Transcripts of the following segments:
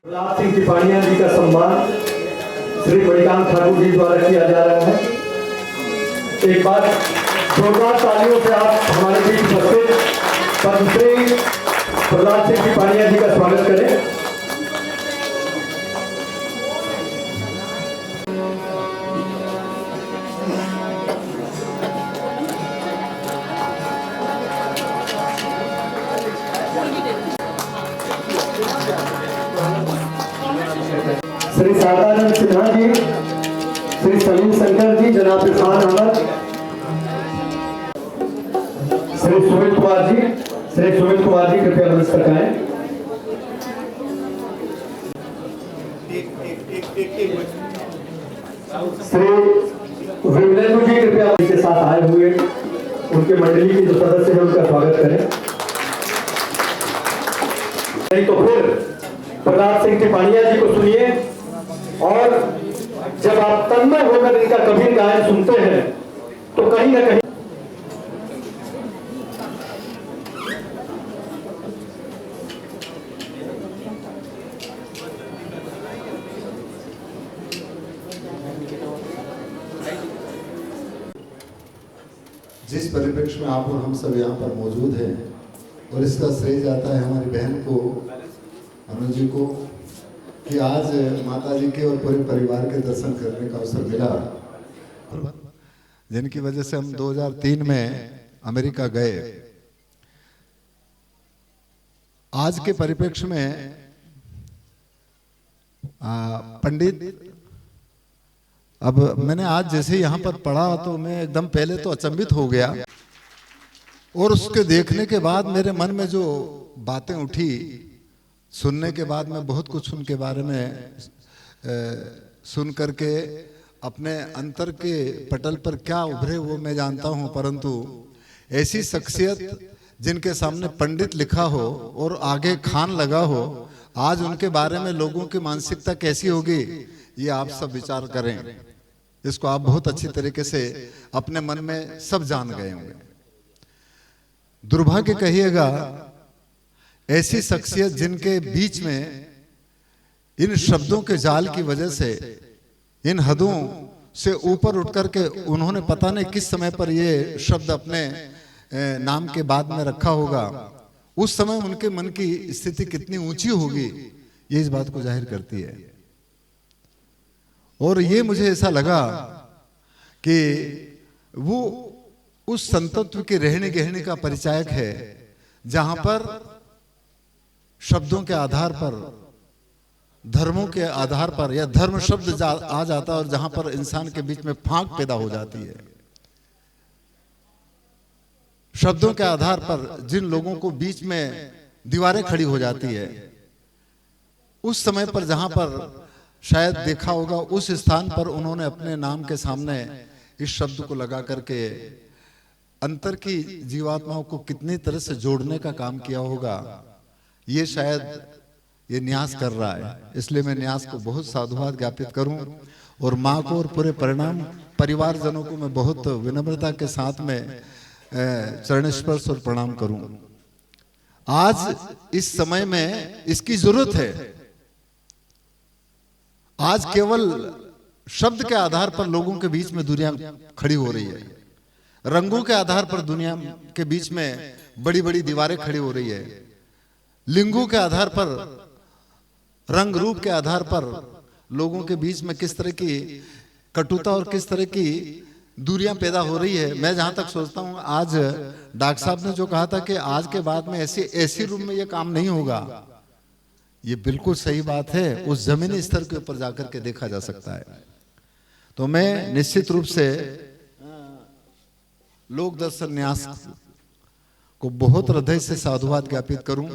प्रहलाद सिंह टिपाणिया जी का सम्मान श्री मणिकांत ठाकुर जी द्वारा किया जा रहा है। एक बार जोरदार तालियों से आप हमारे बीच उपस्थित पद्मश्री प्रहलाद सिंह टिपाणिया जी का स्वागत करें। श्री सादानंद सिन्हा जी, श्री सलीम शंकर जी, जनाब इरफान अहमद, श्री सुमित कुमार जी कृपया मंच तक आए। श्री विमलेंदु जी कृपया के साथ आए हुए उनके मंडली के जो सदस्य हैं उनका स्वागत करें। नहीं तो फिर प्रहलाद सिंह टिपाणिया जी को सुनिए और जब आप तन्मय होकर इनका कबीर गायन सुनते हैं तो कहीं ना कहीं जिस परिप्रेक्ष्य में आप और हम सब यहाँ पर मौजूद हैं और इसका श्रेय जाता है हमारी बहन को, अनुज जी को, कि आज माता जी के और पूरे परिवार के दर्शन करने का अवसर मिला, जिनकी वजह से हम 2003 में अमेरिका गए। आज के परिप्रेक्ष्य में पंडित, अब मैंने आज जैसे यहाँ पर पढ़ा तो मैं एकदम पहले तो अचंभित हो गया और उसके देखने के बाद मेरे मन में जो बातें उठी, सुनने के बाद मैं बहुत कुछ उनके बारे में सुन करके अपने अंतर के पटल पर क्या उभरे वो मैं जानता हूँ, परंतु ऐसी शख्सियत जिनके सामने पंडित लिखा हो और आगे खान लगा हो, आज उनके बारे में लोगों की मानसिकता कैसी होगी ये आप सब विचार करें। इसको आप बहुत अच्छी तरीके से अपने मन में सब जान गए होंगे। दुर्भाग्य कहिएगा ऐसी शख्सियत जिनके बीच में इन शब्दों के जाल की वजह से, इन हदों से ऊपर उठ करके उन्होंने पता नहीं किस समय पर ये शब्द अपने नाम के बाद में रखा होगा, उस समय उनके मन की स्थिति कितनी ऊंची होगी ये इस बात को जाहिर करती है। और ये मुझे ऐसा लगा कि वो उस संतत्व के रहने गहने का परिचायक है जहां पर शब्दों के आधार पर, धर्मों के आधार पर या धर्म शब्द आ जाता है और जहां पर इंसान के बीच में फांक पैदा हो जाती है। शब्दों के आधार पर जिन लोगों को बीच में दीवारें खड़ी हो जाती है, उस समय पर जहां पर शायद देखा होगा उस स्थान पर उन्होंने अपने नाम के सामने इस शब्द को लगा करके अंतर की जीवात्माओं को कितनी तरह से जोड़ने का काम किया होगा, ये शायद ये न्यास कर रहा है। इसलिए मैं न्यास को बहुत साधुवाद ज्ञापित करूं और माँ को और पूरे परिणाम परिवारजनों को मैं बहुत विनम्रता के साथ में चरण स्पर्श और प्रणाम करूं। आज इस समय में इसकी जरूरत है। आज केवल शब्द के आधार पर लोगों के बीच में दुनिया खड़ी हो रही है, रंगों के आधार पर दुनिया के बीच में बड़ी बड़ी दीवारें खड़ी हो रही है, लिंगों के आधार पर, रंग रूप के आधार पर लोगों के बीच में किस तरह की कटुता और किस तरह की दूरियां पैदा हो रही है। मैं जहां तक सोचता हूं, आज डॉक्टर साहब ने जो कहा था कि आज के बाद में ऐसी रूम में यह काम नहीं होगा, ये बिल्कुल सही बात है। उस जमीनी स्तर के ऊपर जाकर के देखा जा सकता है। तो मैं निश्चित रूप से लोक दर्शन न्यास को बहुत हृदय से साधुवाद ज्ञापित करूं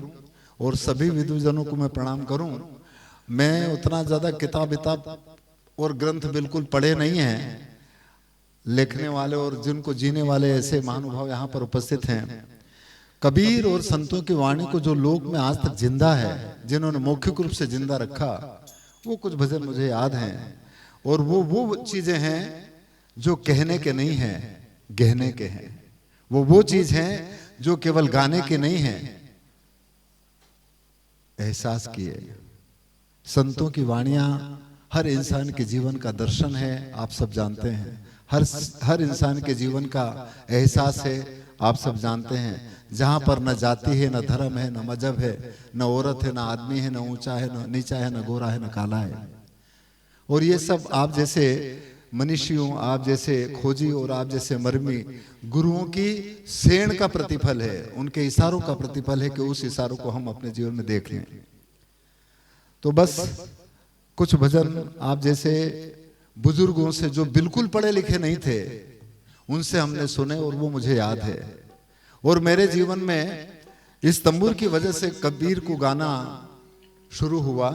और सभी विद्वजनों को मैं प्रणाम करूं। मैं उतना ज्यादा किताब और ग्रंथ बिल्कुल पढ़े नहीं हैं, लिखने वाले और जिनको जीने वाले ऐसे महानुभाव यहाँ पर उपस्थित हैं। कबीर और संतों की वाणी को जो लोक में आज तक जिंदा है, जिन्होंने मौखिक रूप से जिंदा रखा, वो कुछ भजन मुझे याद हैं और वो चीजें हैं जो कहने के नहीं हैं, गहने के हैं। वो चीज हैं जो केवल गाने के नहीं हैं, एहसास किए। संतों की वाणियां हर इंसान के जीवन का दर्शन है, आप सब जानते हैं। हर इंसान के जीवन का एहसास है, आप सब जानते हैं। जहां पर न जाति है, न धर्म है, न मजहब है, न औरत है, न आदमी है, न ऊंचा है, न नीचा है, न गोरा है, न काला है। और ये सब आप जैसे मनीषियों, आप जैसे खोजी और आप जैसे मरमी गुरुओं की सेण का प्रतिफल है, उनके इशारों का प्रतिफल है कि उस इशारों को हम अपने जीवन में देख लें। तो बस कुछ भजन आप जैसे बुजुर्गों से जो बिल्कुल पढ़े लिखे नहीं थे, उनसे हमने सुने और वो मुझे याद है। और मेरे जीवन में इस तंबूर की वजह से कबीर को गाना शुरू हुआ।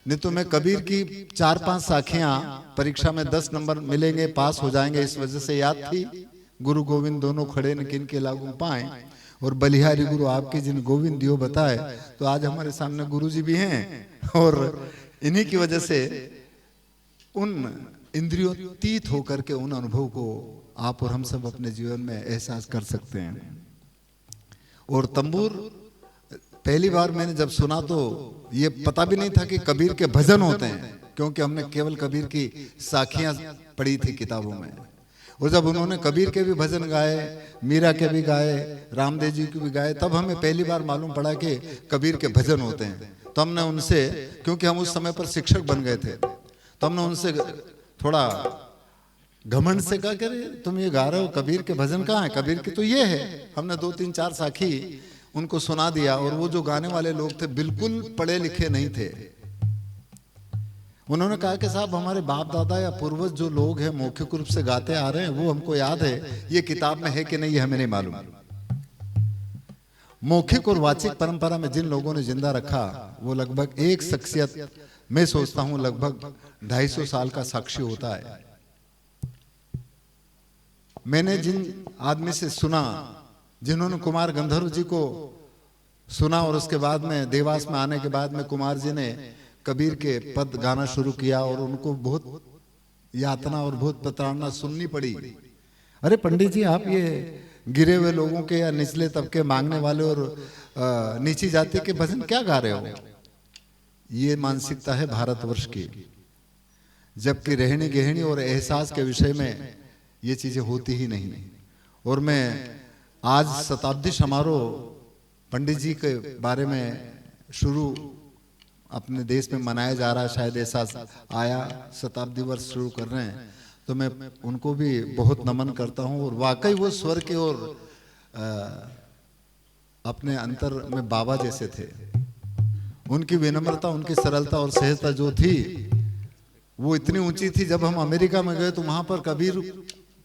नहीं तो मैं कबीर की 4-5 साखियां परीक्षा में 10 नंबर मिलेंगे, पास हो जाएंगे, इस वजह से याद थी। गुरु गोविंद दोनों खड़े न किन के लागू पाए, और बलिहारी गुरु आपके जिन गोविंद दियो बताए। तो आज हमारे सामने गुरु जी भी हैं, और इन्हीं की वजह से उन इंद्रियोतीत होकर के उन अनुभव को आप और हम सब अपने जीवन में एहसास कर सकते हैं। और तंबूर पहली बार मैंने जब सुना तो ये पता भी नहीं था कि कबीर के भजन होते हैं, क्योंकि हमने केवल कबीर की साखियां पढ़ी थी किताबों में। और जब उन्होंने कबीर के भी भजन गाए, मीरा के भी गाए, रामदेव जी के भी गाए, तब हमें पहली बार मालूम पड़ा कि कबीर के भजन होते हैं। तो हमने उनसे, क्योंकि हम उस समय पर शिक्षक बन गए थे, तो हमने उनसे थोड़ा घमंड से कहा कि तुम ये गा रहे हो, कबीर के भजन कहाँ है? कबीर की तो ये है। हमने 2-3-4 साखी उनको सुना दिया। और वो जो गाने वाले लोग थे बिल्कुल पढ़े लिखे नहीं थे। उन्होंने कहा कि साहब हमारे बाप दादा या पूर्वज जो लोग हैं मौखिक रूप से गाते आ रहे हैं, वो हमको याद है, ये किताब में है कि नहीं ये हमें नहीं मालूम। मौखिक और वाचिक परंपरा में जिन लोगों ने जिंदा रखा, वो लगभग एक शख्सियत, मैं सोचता हूं लगभग 250 साल का साक्षी होता है। मैंने जिन आदमी से सुना, जिन्होंने कुमार गंधर्व जी को सुना, और उसके बाद में देवास में आने के बाद में कुमार जी ने कबीर के पद गाना शुरू किया, और उनको बहुत यातना और बहुत प्रताड़ना सुननी पड़ी। अरे पंडित जी, आप ये गिरे हुए लोगों के या निचले तबके मांगने वाले और नीची जाति के भजन क्या गा रहे हो? ये मानसिकता है भारतवर्ष की, जबकि रहनी गहनी और एहसास के विषय में ये चीजें होती ही नहीं। और मैं आज शताब्दी समारोह पंडित जी के बारे में शुरू अपने देश में मनाया जा रहा है, शायद ऐसा आया, शताब्दी वर्ष शुरू कर रहे हैं, तो मैं उनको भी बहुत नमन करता हूं। और वाकई वो स्वर के और अपने अंतर में बाबा जैसे थे। उनकी विनम्रता, उनकी सरलता और सहजता जो थी वो इतनी ऊंची थी। जब हम अमेरिका में गए तो वहां पर कबीर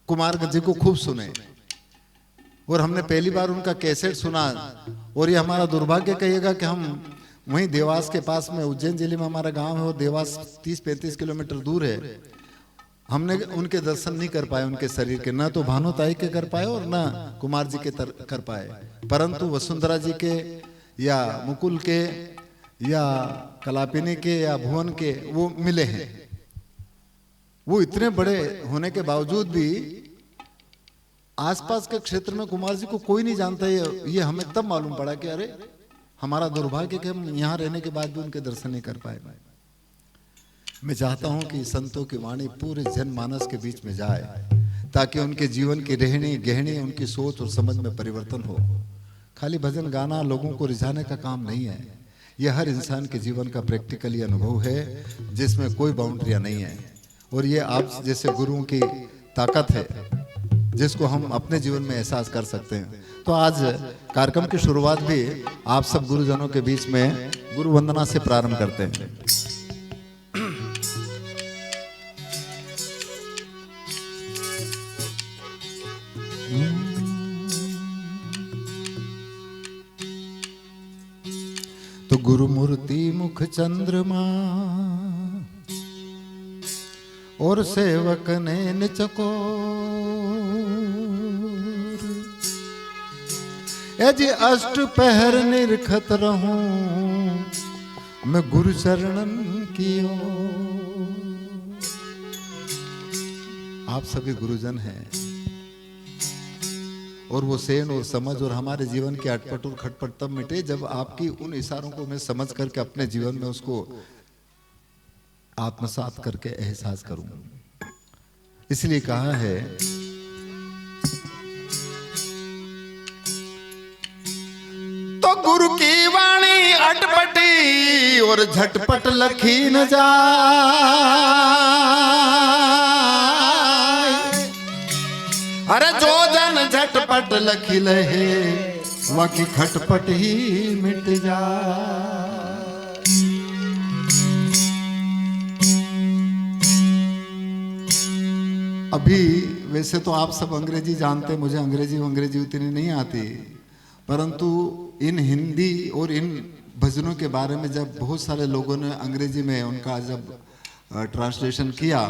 कुमार जी को खूब सुने, और हमने पहली बार उनका कैसेट सुना। और ये हमारा दुर्भाग्य कहिएगा कि हम वहीं देवास के पास में, उज्जैन जिले में हमारा गांव है, और देवास 30-35 किलोमीटर दूर है। हमने उनके दर्शन नहीं कर पाए, उनके शरीर के, ना तो भानुताई के कर पाए और ना कुमार जी के कर पाए, परंतु वसुंधरा जी के या मुकुल के या कलापिनी के या भुवन के वो मिले हैं। वो इतने बड़े होने के बावजूद भी आसपास के क्षेत्र में कुमार जी को कोई नहीं जानता। ये हमें तब मालूम पड़ा कि अरे हमारा दुर्भाग्य कि हम यहाँ रहने के बाद भी उनके दर्शन नहीं कर पाए। मैं चाहता हूं कि संतों की वाणी पूरे जनमानस के बीच में जाए, ताकि उनके जीवन की रहनी गहनी, उनकी सोच और समझ में परिवर्तन हो। खाली भजन गाना लोगों को रिझाने का काम नहीं है। यह हर इंसान के जीवन का प्रैक्टिकली अनुभव है, जिसमें कोई बाउंड्रियां नहीं है। और ये आप जैसे गुरुओं की ताकत है, जिसको हम अपने जीवन में एहसास कर सकते हैं। तो आज कार्यक्रम की शुरुआत भी आप सब गुरुजनों के बीच में गुरु वंदना से प्रारंभ करते हैं। तो गुरु मूर्ति मुख चंद्रमा और सेवक ने निचको, जी अष्ट पहर निरखत रहूं मैं गुरु चरणन की ओर। आप सभी गुरुजन हैं और वो सेन और समझ और हमारे जीवन के अटपट और खटपट तब मिटे जब आपकी उन इशारों को मैं समझ करके अपने जीवन में उसको आत्मसात करके एहसास करूं। इसलिए कहा है तो गुरु की वाणी अटपटी और झटपट लखी न जाए। अरे जो जन झटपट लखी लहे वाकी खटपट ही मिट जाए। अभी वैसे तो आप सब अंग्रेजी जानते, मुझे अंग्रेजी उतनी नहीं आती, परंतु इन हिंदी और इन भजनों के बारे में जब बहुत सारे लोगों ने अंग्रेजी में उनका जब ट्रांसलेशन किया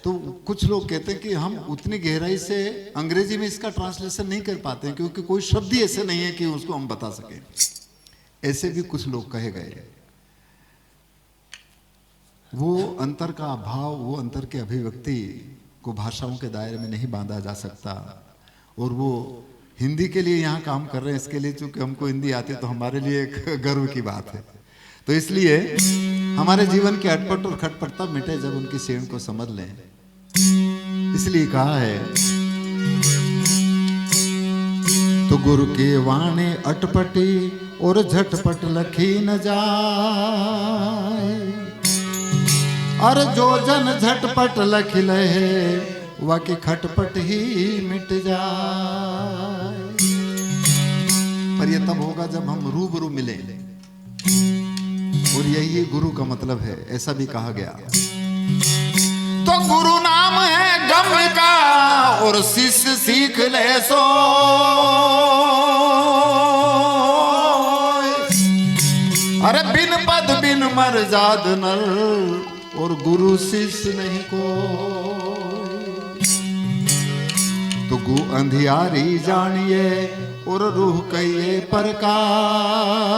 तो कुछ लोग कहते हैं कि हम उतनी गहराई से अंग्रेजी में इसका ट्रांसलेशन नहीं कर पाते हैं क्योंकि कोई शब्द ही ऐसे नहीं है कि उसको हम बता सकें। ऐसे भी कुछ लोग कहे गए। वो अंतर का भाव, वो अंतर के अभिव्यक्ति को भाषाओं के दायरे में नहीं बांधा जा सकता। और वो हिंदी के लिए यहाँ काम कर रहे हैं, इसके लिए चूंकि हमको हिंदी आती है तो हमारे लिए एक गर्व की बात है। तो इसलिए हमारे जीवन के अटपट और खटपट तब मिटे जब उनकी सेण को समझ लें। इसलिए कहा है तो गुरु की वाणी अटपटी और झटपट लखी न जाए। और जो जन झटपट लख लहे वाकी खटपट ही मिट जाए। पर यह तब होगा जब हम रूबरू मिले और यही गुरु का मतलब है, ऐसा भी कहा गया। तो गुरु नाम है गम का और शिष्य सीख ले सो। अरे बिन पद बिन मर जाद नर और गुरु शिष्य नहीं को। तो गु अंधियारी जानिए और रूह कहिए प्रकाश।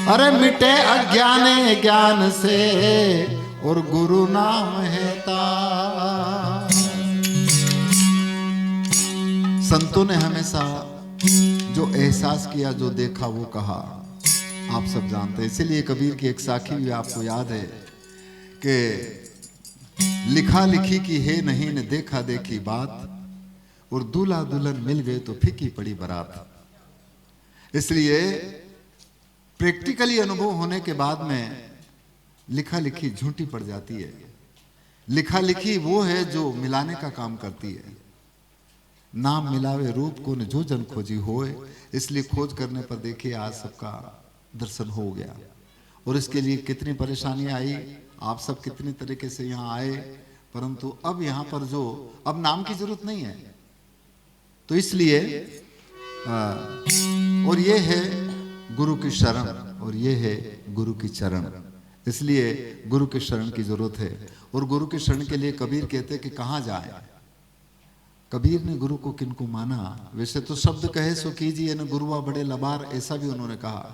अरे मिटे अज्ञाने ज्ञान से और गुरु नाम है ताज। संतों ने हमेशा जो एहसास किया, जो देखा वो कहा, आप सब जानते हैं। इसीलिए कबीर की एक साखी भी आपको याद है कि लिखा लिखी की है नहीं न देखा देखी बात और दूल्हा दुल्हन मिल गए तो फीकी पड़ी बारात। इसलिए प्रैक्टिकली अनुभव होने के बाद में लिखा लिखी झूठी पड़ जाती है। लिखा लिखी वो है जो मिलाने का काम करती है। नाम मिलावे रूप को न जो जन खोजी होए। इसलिए खोज करने पर देखिए आज सबका दर्शन हो गया। और इसके लिए कितनी परेशानी आई, आप सब कितनी तरीके से यहाँ आए, परंतु अब यहाँ पर जो अब नाम की जरूरत नहीं है। तो इसलिए और ये है गुरु की शरण और ये है गुरु की चरण। इसलिए गुरु की शरण की जरूरत है। और गुरु की शरण के लिए कबीर कहते कि कहाँ जाए। कबीर ने गुरु को किनको माना। वैसे तो शब्द कहे सो कीजिए न गुरुआ बड़े लबार, ऐसा भी उन्होंने कहा,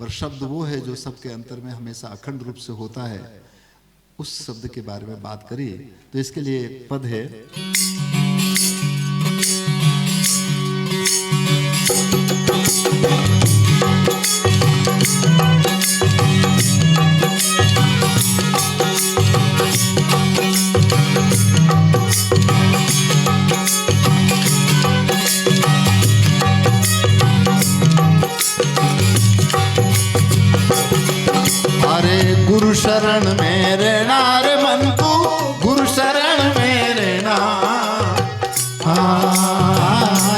पर शब्द वो है जो सबके अंतर में हमेशा अखंड रूप से होता है। उस शब्द के बारे में बात करी तो इसके लिए पद है। गुरु शरण में रहना रे मन तू, गुरु शरण में रहना।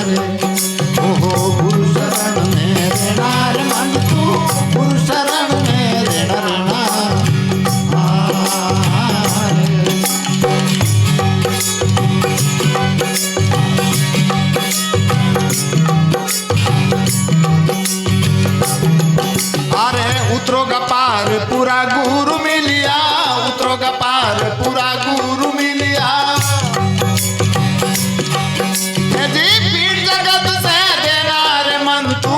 रे ओहो गुरु शरण में रहना रे मन तू, गुरु शरण में रहना। अरे उतरोगा पार पूरा गुरु मिलिया, उतरोगा पार पूरा गुरु मिलिया। जी पीठ जगत से देना रे मन तू,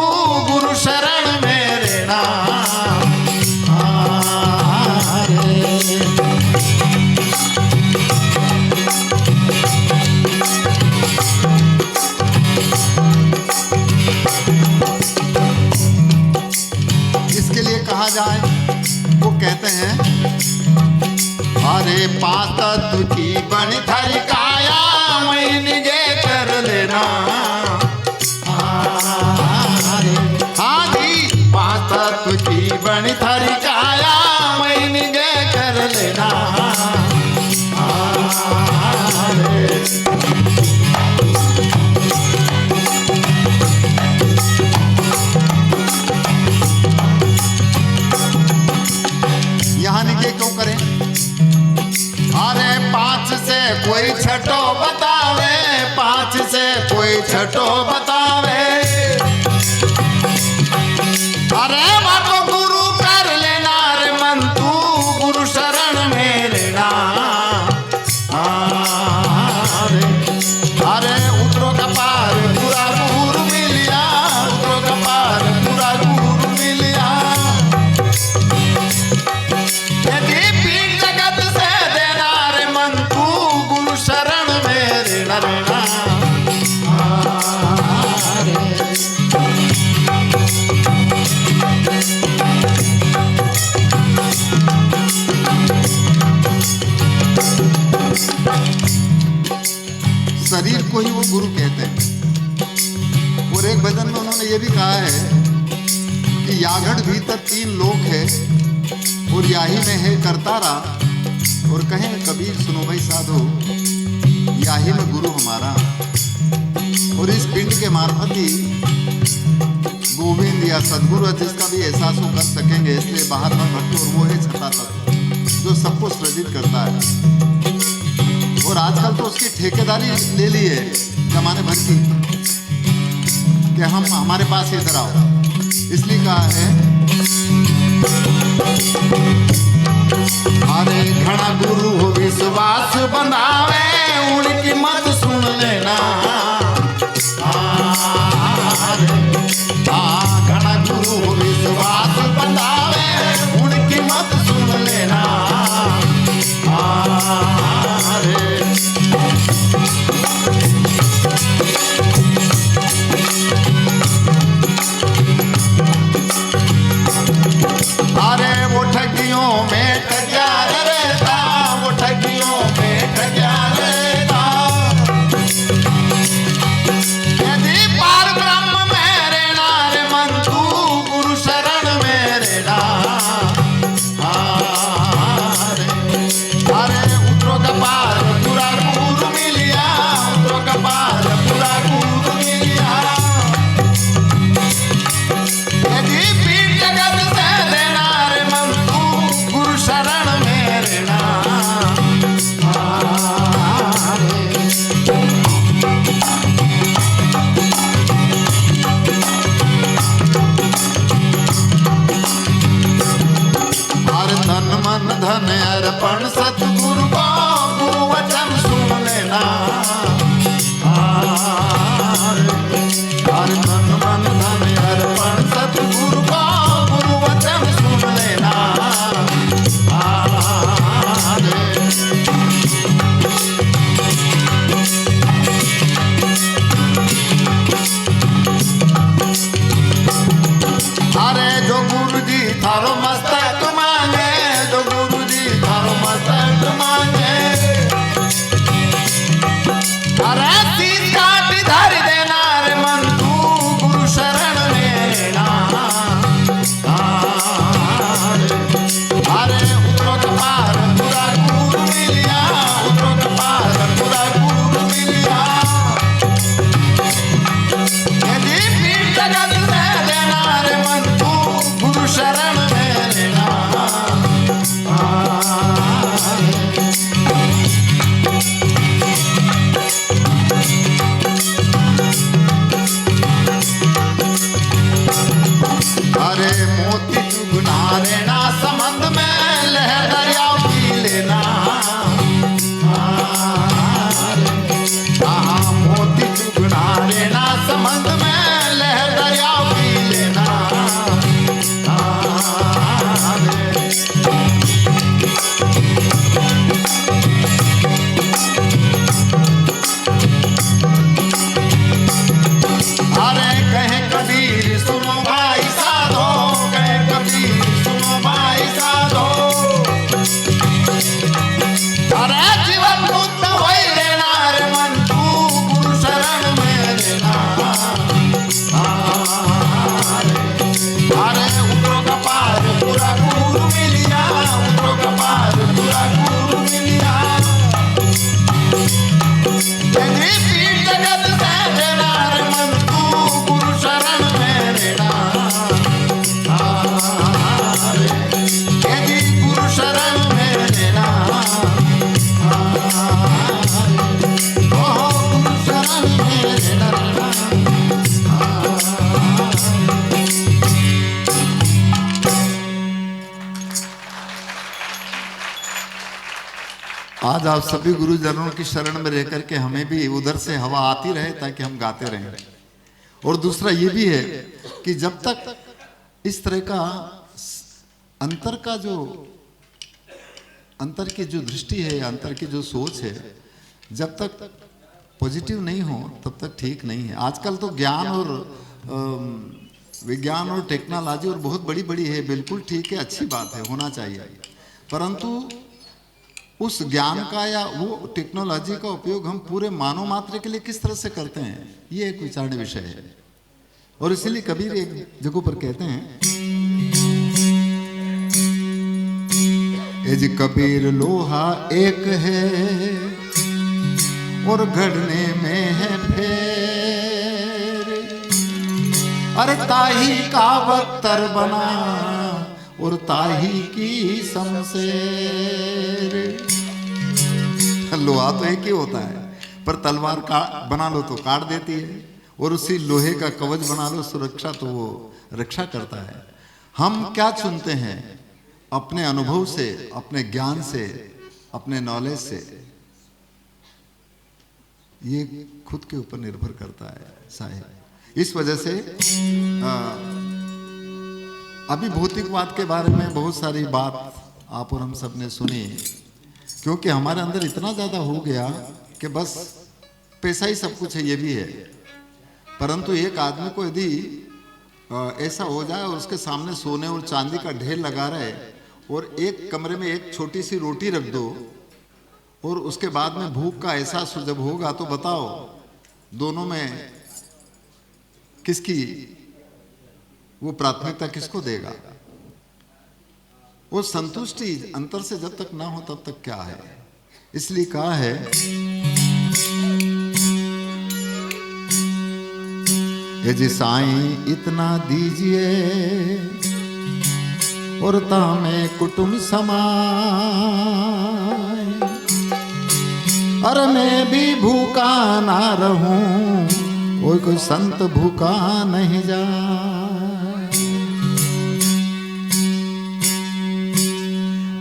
गुरु शरण में रहना। कहा जाए, वो कहते हैं अरे पांच तत्व की बनी थारी काया मैं निजे कर लेना। हाँ जी, पांच तत्व की बनी थारी काया मैं निजे कर लेना। यहाँ निजे क्यों करें? अरे पांच से कोई छठो बतावे, पांच से कोई छठो बतावे। अरे बाबा गुरु कर लेना रे मन तू, गुरु शरण में रहना। अरे उतरो का पार पूरा गुरु मिलिया, उतरो का पार पूरा गुरु मिलिया। यदि पीठ जगत से देना रे मन तू, गुरु शरण में रहना। शरीर को ही वो गुरु कहते हैं। और एक भजन में उन्होंने ये भी कहा है कि यागढ़ भीतर तीन लोक है और याही में है करतारा। और कहें कबीर सुनो भाई साधो, याही में गुरु हमारा। और इस पिंड के मार्फत ही गोविंद या सदगुरु जिसका भी एहसास हो कर सकेंगे, इसलिए बाहर में भट्ट। और वो है छठा तत्व जो सबको सृजित करता है। और आजकल तो उसकी ठेकेदारी ले ली है जमाने भर की कि हम हमारे पास इधर आओ। इसलिए कहा है अरे घना गुरु हो विश्वास बंधावे, उनकी मत सुन लेना। घना गुरु हो विश्वास बंधावे, उनकी मत सुन लेना। अरे वो ठगियों में ठगिया रहता, वो ठगियों में ठगिया रहता। यदि पार ब्रह्म में रहना रे मन तू, गुरु शरण में रहना। अरे उतरो का पार पूरा गुरु मिलिया, उतरो का पार पूरा गुरु मिलिया। यदि पीठ जगत से देना रे मन तू, गुरु शरण में रहना। हर तन मन धन अर्पण सतगुरु को, गुरु वचन सुन लेना। हर तन मन धन अर्पण सतगुरु को, गुरु वचन सुन लेना। अरे जो गुरु जी थारो मस्तक मांगे, जो गुरु जी थारो मस्तक मांगे। अरे तीन काट धर देना रे मन तू, गुरु शरण में रहना। अरे उतरो का पार पूरा गुरु मिलिया, उतरो का पार पूरा गुरु मिलिया। यदि पीठ जगत से देना रे मन तू, गुरु शरण में रहना। अरे मोती चुगना रहना संबंध में, लहर दरिया पी लेना। मोती चुगना रहना संबंध में, लहर दरिया पी लेना। अरे कहे कबीर सुनो भाई साधो, कहे कबीर सुनो आज आप सभी गुरुजनों की शरण में रह करके हमें भी उधर से हवा आती रहे ताकि हम गाते रहें। और दूसरा ये भी है कि जब तक इस तरह का अंतर की जो दृष्टि है, अंतर की जो सोच है, जब तक पॉजिटिव नहीं हो तब तक ठीक नहीं है। आजकल तो ज्ञान और विज्ञान और टेक्नोलॉजी और बहुत बड़ी बड़ी है, बिल्कुल ठीक है, अच्छी बात है, होना चाहिए। परंतु उस ज्ञान का या वो टेक्नोलॉजी का उपयोग हम पूरे मानव मात्र के लिए किस तरह से करते हैं, ये एक विचारणीय विषय है। और इसीलिए कबीर एक जगह पर कहते हैं, जी कबीर लोहा एक है और घड़ने में है फेर, अरे ताही का बख्तर बना और ताही की शमशेर। लोहा तो एक ही होता है, पर तलवार का बना लो तो काट देती है, और उसी लोहे का कवच बना लो सुरक्षा, तो वो रक्षा करता है। हम क्या चुनते हैं? अपने अनुभव से, अपने ज्ञान से, अपने नॉलेज से, ये खुद के ऊपर निर्भर करता है साहिब। इस वजह से अभी भौतिकवाद के बारे में बहुत सारी बात आप और हम सब ने सुनी, क्योंकि हमारे अंदर इतना ज़्यादा हो गया कि बस पैसा ही सब कुछ है, ये भी है। परंतु एक आदमी को यदि ऐसा हो जाए और उसके सामने सोने और चांदी का ढेर लगा रहे और एक कमरे में एक छोटी सी रोटी रख दो और उसके बाद में भूख का एहसास जब होगा, तो बताओ दोनों में किसकी वो प्राथमिकता किसको देगा? वो संतुष्टि अंतर से जब तक ना हो तब तक क्या है। इसलिए कहा है, ये जी साईं इतना दीजिए और तामे कुटुंब समाए, अरे मैं भी भूखा ना रहूं, कोई संत भूखा नहीं जाए।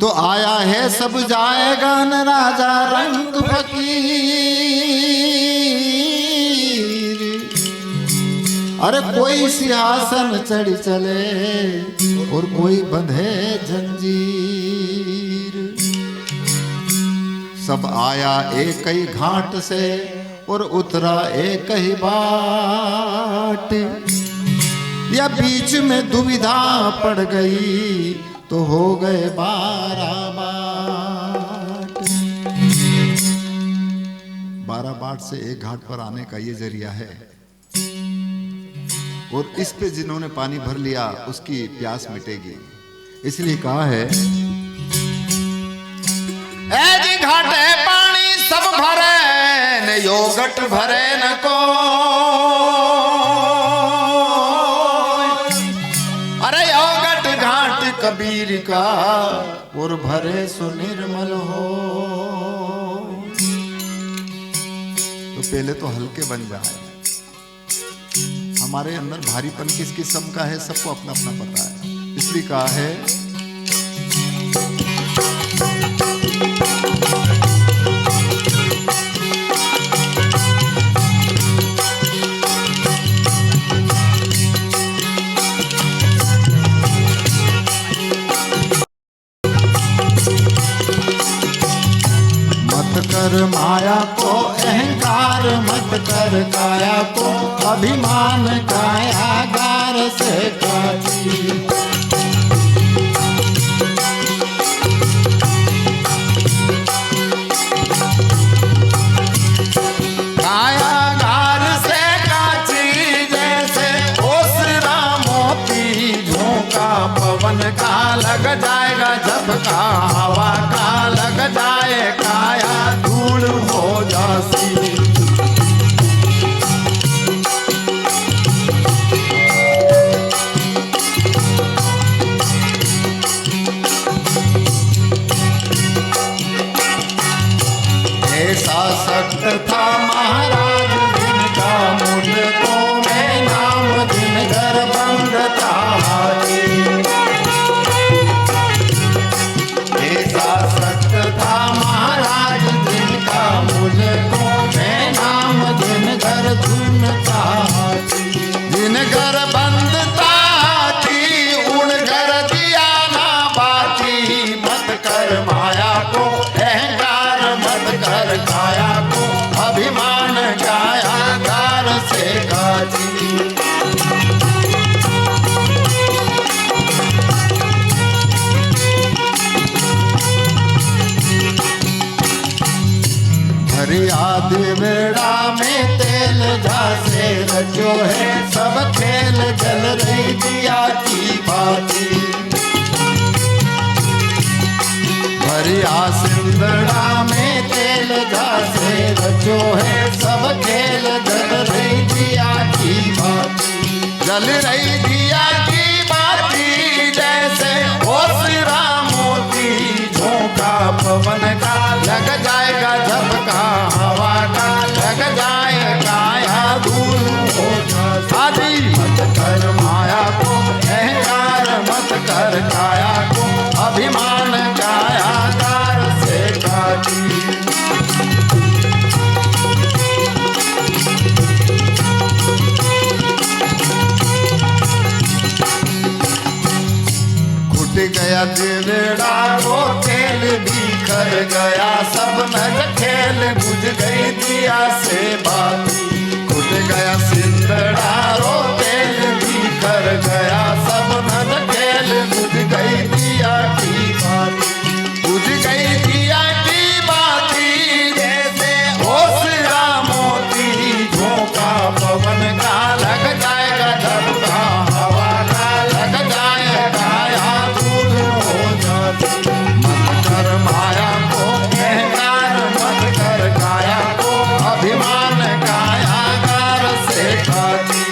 तो आया है सब जाएगा न राजा रंग फकीर, अरे कोई सिंहासन चढ़ी चले और कोई बंधे जंजीर। सब आया एक ही घाट से और उतरा एक ही बाट, या बीच में दुविधा पड़ गई तो हो गए 12 बाट। 12 बाट से एक घाट पर आने का ये जरिया है, और इस पे जिन्होंने पानी भर लिया उसकी प्यास मिटेगी। इसलिए कहा है, ए जी घाटे पानी सब भरे न योगट भरे न को, अरे योगट घाट कबीर का और भरे सुनिर्मल हो। तो पहले तो हल्के बन जाए। हमारे अंदर भारीपन किस किस्म का है सबको अपना अपना पता है। इसलिए कहा है, मत कर माया को अहंकार, मत कर काया को अभिमान, कायागार से काची। कायागार से काची, जैसे ओसरा मोती झोंका पवन का लग जाएगा, झपका हवा का लग जाए, काया धूल हो जासी। ऐसा सख्त था महाराज जिनका मुझको में नाम दिन घर बंद था। ऐसा सख्त था देवड़ा में तेल झांसे रचो है, सब खेल जल रही दिया की बाती। भरिया सिंदड़ा में तेल झांसे रचो है, सब खेल जल रही दिया की बाती। जल रही दिया की बाती, जैसे ओसरा मोती झोंका पवन का, लग जाएगा झपका हवा का, लग जाएगा या दूर हो आदि। मत कर माया को अहंकार, मत कर काया को अभिमान, कायागार से काटी। फूट गया देवड़ा वो तेल बिखर गया, सब नज खेल बुझ गई दिया से बाती। फूट गया सिंदड़ा वो तेल बिखर गया, सब नज खेल बुझ गई दिया की बाती। बुझ गई दिया की बाती, जैसे ओसरा मोती झोंका पवन का, लग जाएगा झपका हवा का, लग जाएगा या दूर हो जाती। मत कर माया को अहंकार, मत कर काया को अभिमान, कायागार से खाती।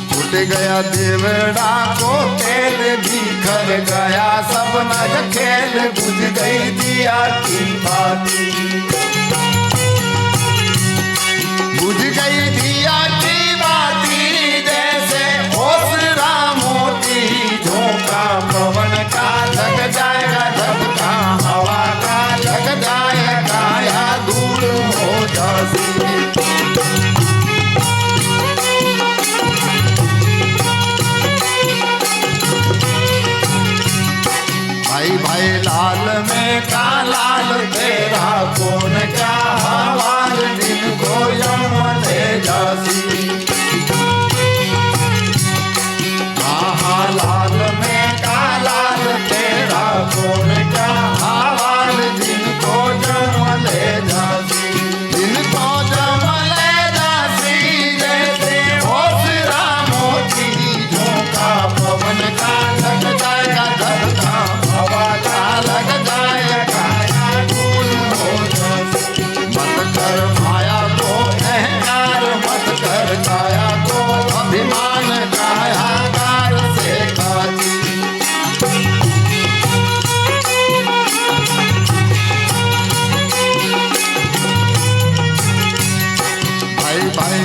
फूट गया देवड़ा को तेल बिखर गया, सब नज खेल बुझ गई दिया की बाती। बुझ गई दिया की बाती, जैसे ओसरा मोती झोंका पवन का, लग जाएगा झपका हवा का, लग जाएगा या दूर हो जाती। भाई भाई लाल में का लाल तेरा कौन क्या हवाल, जिनको यम ले जासी। हाँ लाल में का लाल तेरा कौन क्या हवाल, जिनको जम ले जासी। जिनको जम ले जासी, जैसे ओसरा मोती झोंका पवन का, लग जाएगा झपका हवा का, लग जाएगा या दूर हो जाती। मत कर माया को अहंकार, मत कर काया को अभिमान, कायागार से खाती। भाई भाई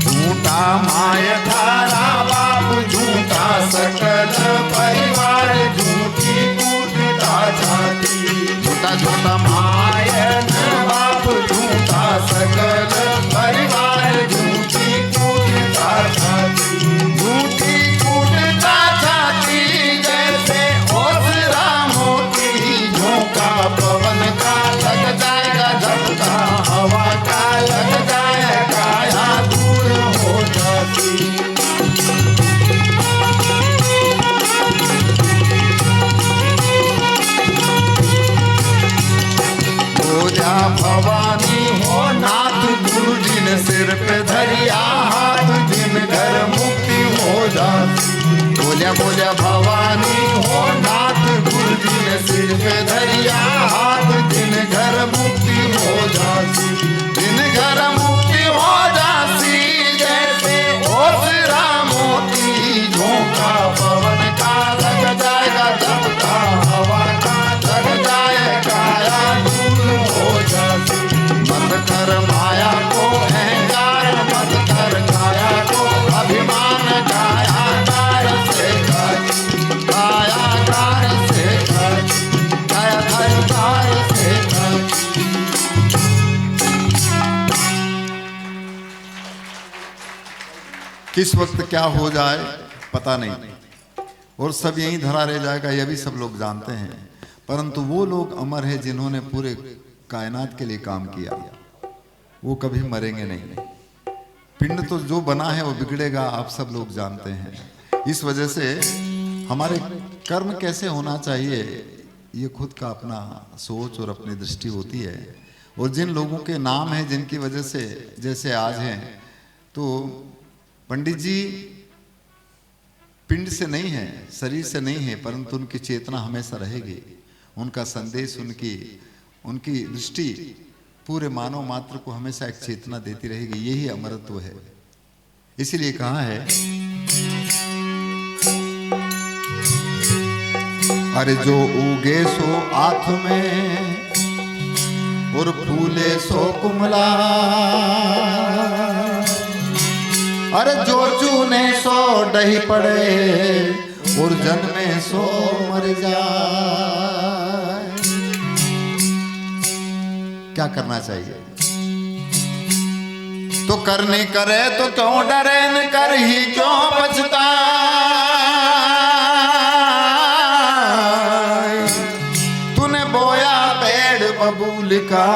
झूठा माय धारा बाप, झूठा सकल परिवार, झूठी कूटता जाती। झूठा झूठा मायन बाप, झूठा सकल परिवार, झूठी कूटता जाती। झूठी कूटता जाती, जैसे ओसरा मोती झोंका पवन का, लग जाएगा झपका हवा का, लग जाएगा या दूर हो जाती। बोलिया भवानी हो नाथ, गुरु जी ने सिर पे धरिया हाथ, जिन घर मुक्ति हो जाती। बोलिया बोलिया भवानी हो नाथ, गुरु जी ने सिर पे धरिया हाथ, जिन घर मुक्ति हो जाती। जिन घर मुक्ति हो जाती, जैसे ओसरा मोती झोंका पवन का, लग जाएगा झपका हवा का, लग जाएगा या दूर हो जाती। मत कर माया को अहंकार, मत कर काया को अभिमान, कायागार से खाती। कायागार से खाती, कायागार से खाती। किस वक्त क्या हो जाए पता नहीं, और सब यहीं धरा रह जाएगा, यह भी सब लोग जानते हैं। परंतु वो लोग अमर है जिन्होंने पूरे कायनात के लिए काम किया, वो कभी मरेंगे नहीं। पिंड तो जो बना है वो बिगड़ेगा, आप सब लोग जानते हैं। इस वजह से हमारे कर्म कैसे होना चाहिए, ये खुद का अपना सोच और अपनी दृष्टि होती है। और जिन लोगों के नाम हैं जिनकी वजह से जैसे आज हैं, तो पंडित जी पिंड से नहीं है, शरीर से नहीं है, परंतु उनकी चेतना हमेशा रहेगी। उनका संदेश, उनकी दृष्टि पूरे मानव मात्र को हमेशा एक चेतना देती रहेगी। यही अमरत्व है। इसीलिए कहा है, अरे जो उगे सो आँख में और फूले सो कुमला, अरे जो चूने सो डही पड़े और जन्मे सो मर जाए। क्या करना चाहिए? तो करनी करे तो क्यों डरे, न कर ही क्यों पछताए। तूने बोया पेड़ बबूल का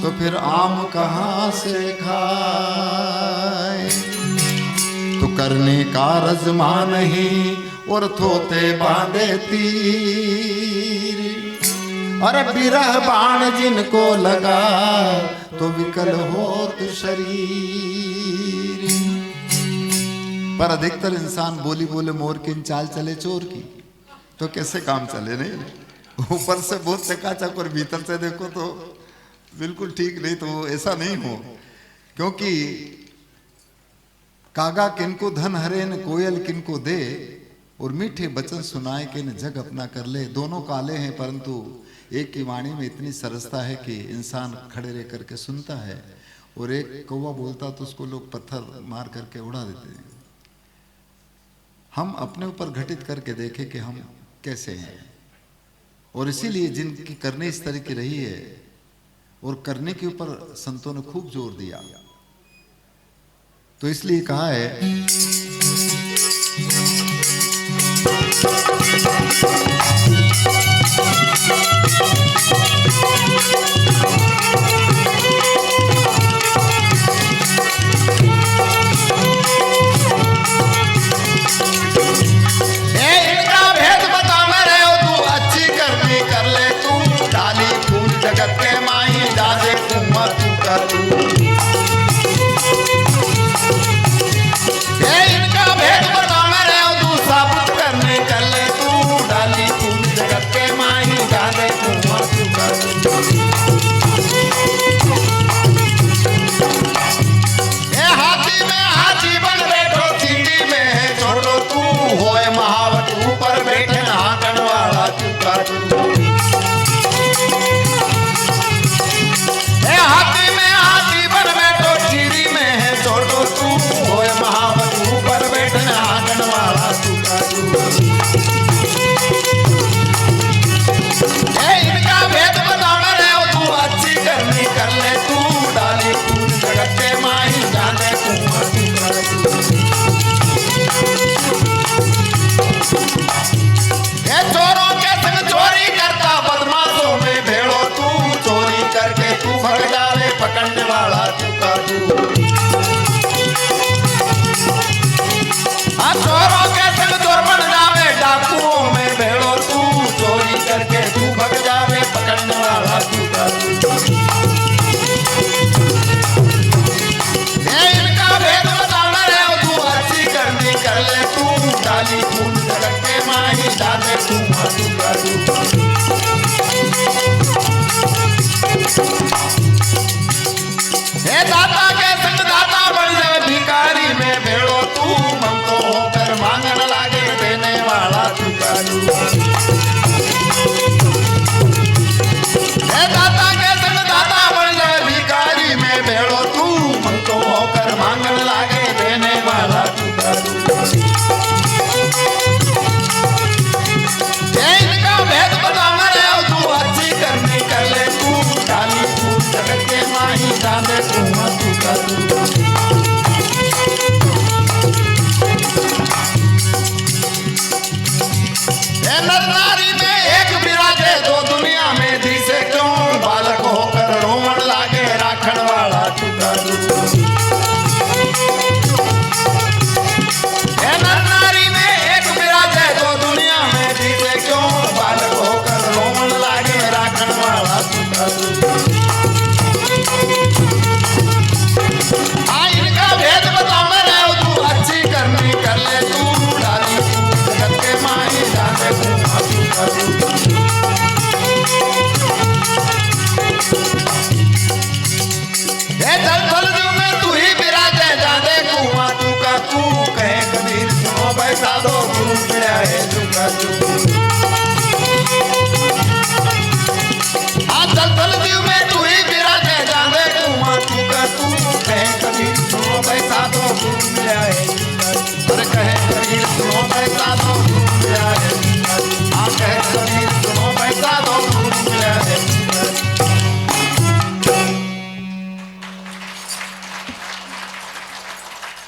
तो फिर आम कहाँ से खाए। तो करने का रज़मा नहीं और थोते बांधे तीर, अरे बिरह बाण जिनको लगा तो विकल हो तो शरीर। पर अधिकतर इंसान बोली बोले मोर की चाल चले चोर की, तो कैसे काम चले? नहीं, ऊपर से बहुत चकाचक और भीतर से देखो तो बिल्कुल ठीक नहीं। तो ऐसा नहीं हो, क्योंकि कागा किनको धन हरे न कोयल किनको दे, और मीठे वचन सुनाए कि न जग अपना कर ले। दोनों काले हैं, परंतु एक की वाणी में इतनी सरसता है कि इंसान खड़े रह करके सुनता है, और एक कौवा बोलता तो उसको लोग पत्थर मार करके उड़ा देते हैं। हम अपने ऊपर घटित करके देखें कि हम कैसे हैं। और इसीलिए जिनकी करने इस तरह की रही है, और करने के ऊपर संतों ने खूब जोर दिया, तो इसलिए कहा है,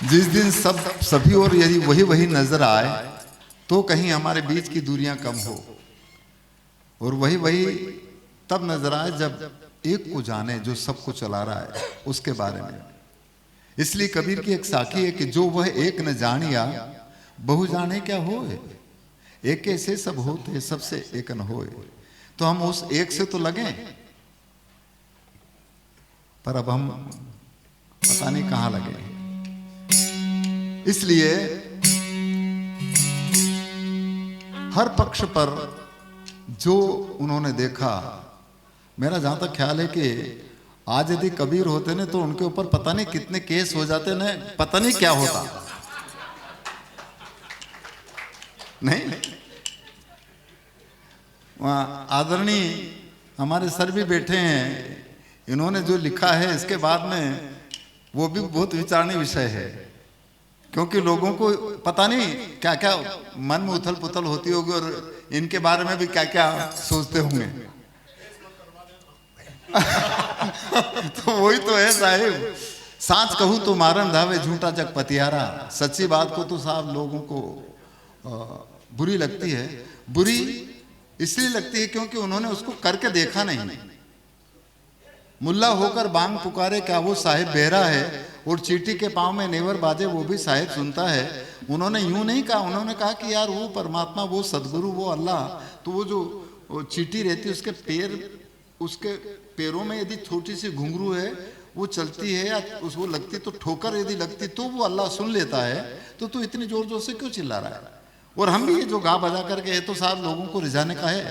जिस दिन सभी और यदि वही नजर आए तो कहीं हमारे बीच की दूरियां कम हो, और वही तब नजर आए जब एक को जाने जो सबको चला रहा है उसके बारे में। इसलिए कबीर की एक साखी है कि जो वह एक न जानिया बहु जाने क्या होए, एक ऐसे सब होते सबसे एक न होए। तो हम उस एक से तो लगे, पर अब हम पता नहीं कहां लगे। इसलिए हर पक्ष पर जो उन्होंने देखा, मेरा जहां तक ख्याल है कि आज यदि कबीर होते ने तो उनके ऊपर पता नहीं कितने केस हो जाते ने, पता नहीं क्या होता। नहीं, वहां आदरणीय हमारे सर भी बैठे हैं, इन्होंने जो लिखा है इसके बाद में वो भी बहुत विचारनीय विषय है, क्योंकि लोगों को पता नहीं क्या क्या मन में उथल पुथल होती होगी और इनके बारे में भी क्या क्या सोचते होंगे। तो वही तो है साहिब, सांच कहूं तो मारन धावे झूठा जग पतियारा। सच्ची बात को तो साहब लोगों को बुरी लगती है। बुरी इसलिए लगती है क्योंकि उन्होंने उसको करके देखा नहीं। मुल्ला होकर बांग पुकारे क्या वो साहिब बेहरा है, और चींटी के पांव में नेवर बाजे वो भी साहिब सुनता है। उन्होंने यूं नहीं कहा, उन्होंने कहा कि यार वो परमात्मा, वो सदगुरु, वो अल्लाह, तो वो जो चींटी रहती है उसके उसके पैरों में यदि छोटी सी घुंघरू है वो चलती है या वो लगती तो ठोकर यदि लगती तो वो अल्लाह सुन लेता है। तो तू इतनी जोर जोर से क्यों चिल्ला रहा है? और हम भी ये जो गा बजा करके ये तो साहब लोगों को रिझाने का है,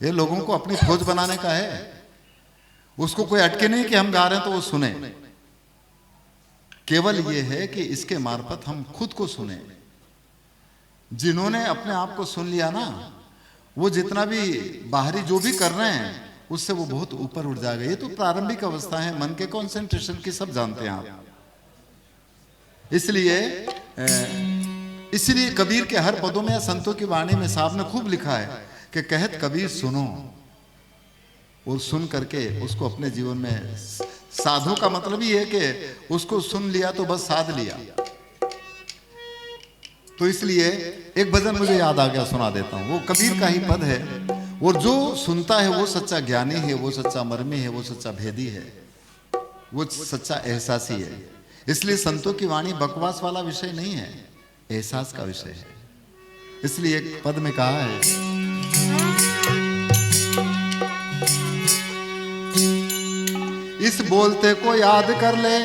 ये लोगों को अपनी फौज बनाने का है। उसको कोई अटके नहीं कि हम गा रहे हैं तो वो सुने। केवल ये है कि इसके मार्फत हम खुद को सुने। जिन्होंने अपने आप को सुन लिया ना, वो जितना भी बाहरी जो भी कर रहे हैं उससे वो बहुत ऊपर उठ जाएगा। ये तो प्रारंभिक अवस्था है, मन के कंसंट्रेशन की सब जानते हैं आप। इसलिए कबीर के हर पदों में या संतों की वाणी में साहब ने खूब लिखा है कि कहत कबीर सुनो, और सुन करके उसको अपने जीवन में साधो का मतलब ये है कि उसको सुन लिया तो बस साध लिया। तो इसलिए एक भजन मुझे याद आ गया, सुना देता हूं। वो कबीर का ही पद है, और जो सुनता है वो सच्चा ज्ञानी है, वो सच्चा मर्मी है, वो सच्चा भेदी है, वो सच्चा एहसासी है। इसलिए संतों की वाणी बकवास वाला विषय नहीं है, एहसास का विषय है। इसलिए एक पद में कहा है, इस बोलते को याद कर ले,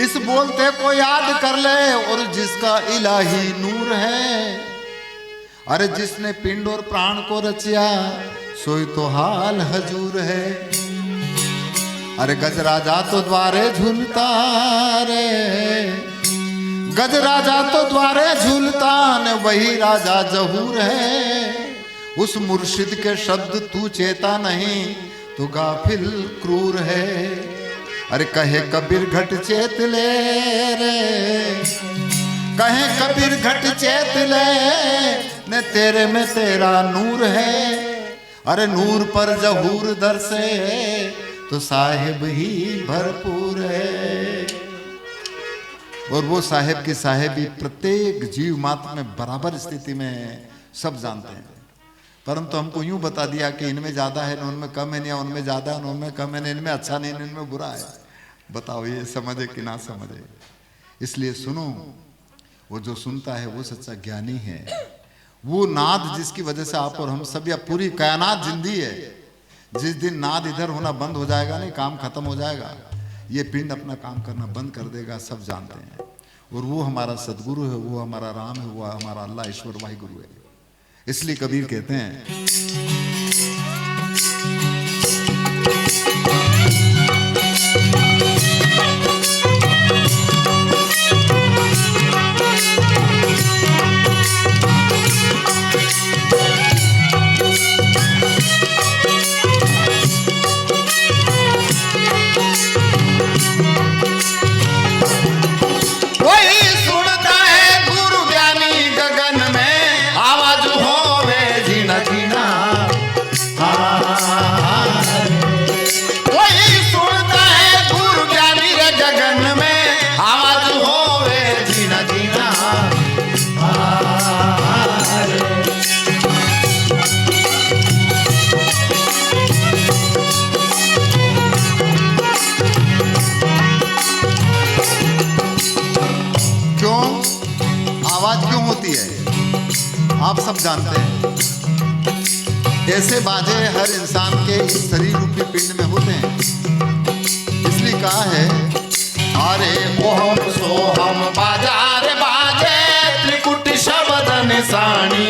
इस बोलते को याद कर ले, और जिसका इलाही नूर है। अरे जिसने पिंड और प्राण को रचिया सोई तो हाल हजूर है। अरे गजराजा तो द्वारे झूलता रे, गजराजा तो द्वारे झूलता न, वही राजा जहूर है। उस मुर्शिद के शब्द तू चेता नहीं तो गाफिल क्रूर है। अरे कहे कबीर घट चेत ले रे, कहे कबीर घट चेत ले, ने तेरे में तेरा नूर है। अरे नूर पर जहूर दर से तो साहिब ही भरपूर है। और वो साहिब की साहिबी प्रत्येक जीव मात्र में बराबर स्थिति में सब जानते हैं। परंतु हमको यूं बता दिया कि इनमें ज्यादा है, उनमें कम है, या उनमें ज्यादा है, उनमें कम है, इनमें अच्छा नहीं, इनमें बुरा है। बताओ ये समझे कि ना समझे? इसलिए सुनो, वो जो सुनता है वो सच्चा ज्ञानी है। वो नाद जिसकी वजह से आप और हम सब या पूरी कायनात जिंदी है, जिस दिन नाद इधर होना बंद हो जाएगा, नहीं काम खत्म हो जाएगा, ये पिंड अपना काम करना बंद कर देगा, सब जानते हैं। और वो हमारा सदगुरु है, वो हमारा राम है, वो हमारा अल्लाह ईश्वर वाहिगुरु है। इसलिए कबीर कहते हैं, होती है आप सब जानते हैं। ऐसे बाजे हर इंसान के इस शरीर रूपी पिंड में होते हैं। इसलिए कहा है अरे ओहम सोहम बाजार बाजे त्रिकुट शब्द निशानी।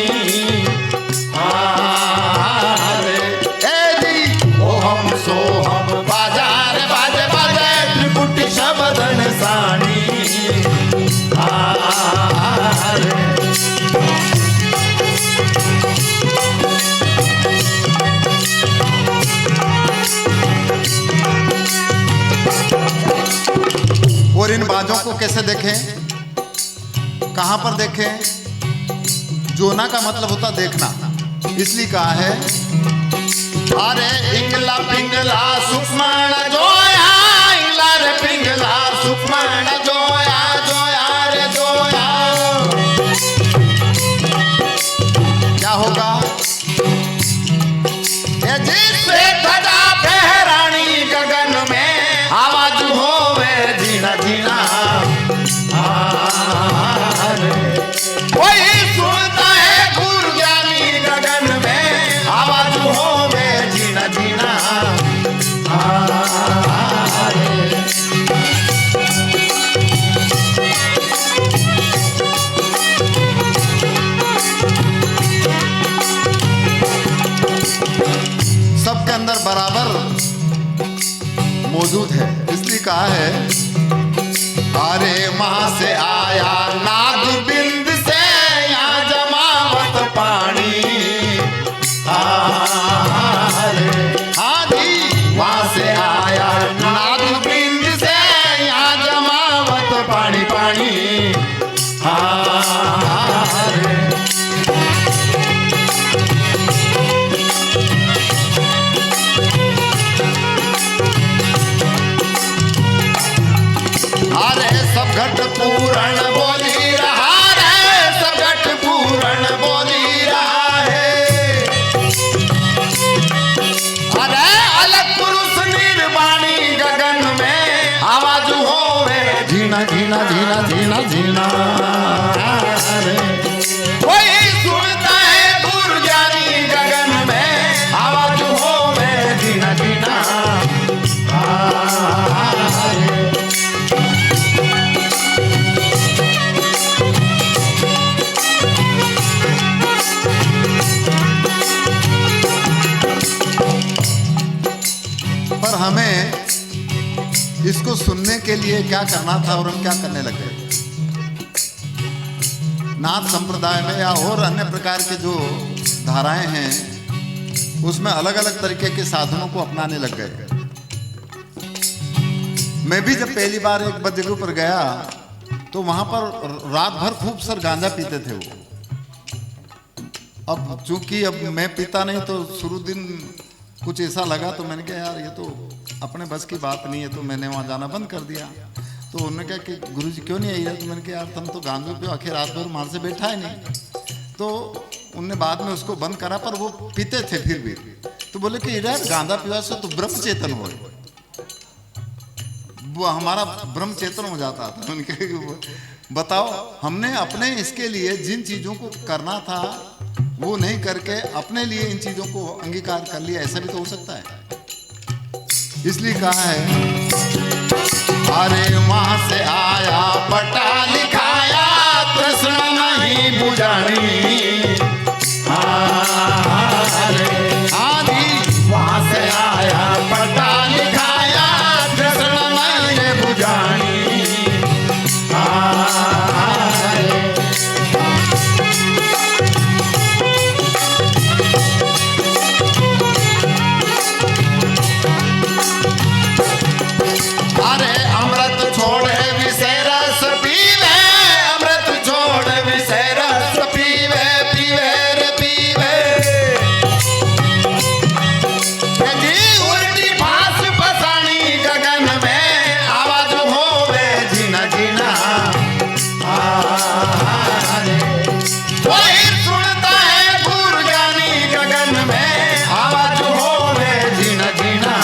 ओहम सोहम बाजार बाजे बाजे त्रिकुट शब्द निशानी। और इन बाजों को कैसे देखें, कहां पर देखें? जोना का मतलब होता देखना, इसलिए कहा है अरे इंगला पिंगला सुखमण जोया, इंगला रे पिंगला सुखमण जोया, जोया रे जोया। क्या होगा? ये जिससे ध्वजा फहरानी गगन में, आवाज होवे जीना जीना। कोई सुनता है गुरु ज्ञानी गगन में, आवाज होवे जीना जीना। सबके अंदर बराबर मौजूद है, इसलिए कहा है अरे वहां से आया नाद बिंद से यहाँ जमावत पानी। आदि वहां से आया नाद बिंद से यहाँ जमावत पानी पानी। अरे सब घट पूरण बोली रहा है, सब घट पूरण बोली रहा है। अरे अलग पुरुष निर्वाणी गगन में, आवाज होवे जीना जीना जीना जीना जीना। कोई सुनता है गुरु ज्ञानी गगन में, आवाज होवे जीना जीना। पर हमें इसको सुनने के लिए क्या करना था और हम क्या करने लगे? नाथ संप्रदाय में या और अन्य प्रकार के जो धाराएं हैं उसमें अलग अलग तरीके के साधनों को अपनाने लग गए। मैं भी जब पहली बार एक जगह पर गया तो वहां पर रात भर खूब सर गांजा पीते थे वो। अब चूंकि अब मैं पीता नहीं तो शुरू दिन कुछ ऐसा लगा तो मैंने कहा यार ये तो अपने बस की बात नहीं है, तो मैंने वहाँ जाना बंद कर दिया। तो उन्होंने कहा कि गुरुजी क्यों नहीं आई है? तो मैंने कहा यार तुम तो गांजो पे आखिर रात भर मार से बैठा है नहीं। तो उनने बाद में उसको बंद करा, पर वो पीते थे फिर भी। तो बोले कि यार गांजा पीवा से तो ब्रह्म चेतन हो, वो हमारा ब्रह्म चेतन हो जाता था। उनके बताओ, हमने अपने इसके लिए जिन चीज़ों को करना था वो नहीं करके अपने लिए इन चीज़ों को अंगीकार कर लिया, ऐसा भी तो हो सकता है। इसलिए कहा है अरे वहां से आया पटा लिखाया तृष्णा नहीं बुझानी। आदि वहां से आया पटा लिखाया तृष्णा नहीं बुझानी। अरे अमृत छोड़े विषय रस पीवे, अमृत छोड़े विषय रस पीवे, पीवे रे पीवे। जी उल्टी फांस फसानी गगन में, आवाज होवे जीना जीना। कोई सुनता है गुरु ज्ञानी गगन में, आवाज होवे जीना जीना।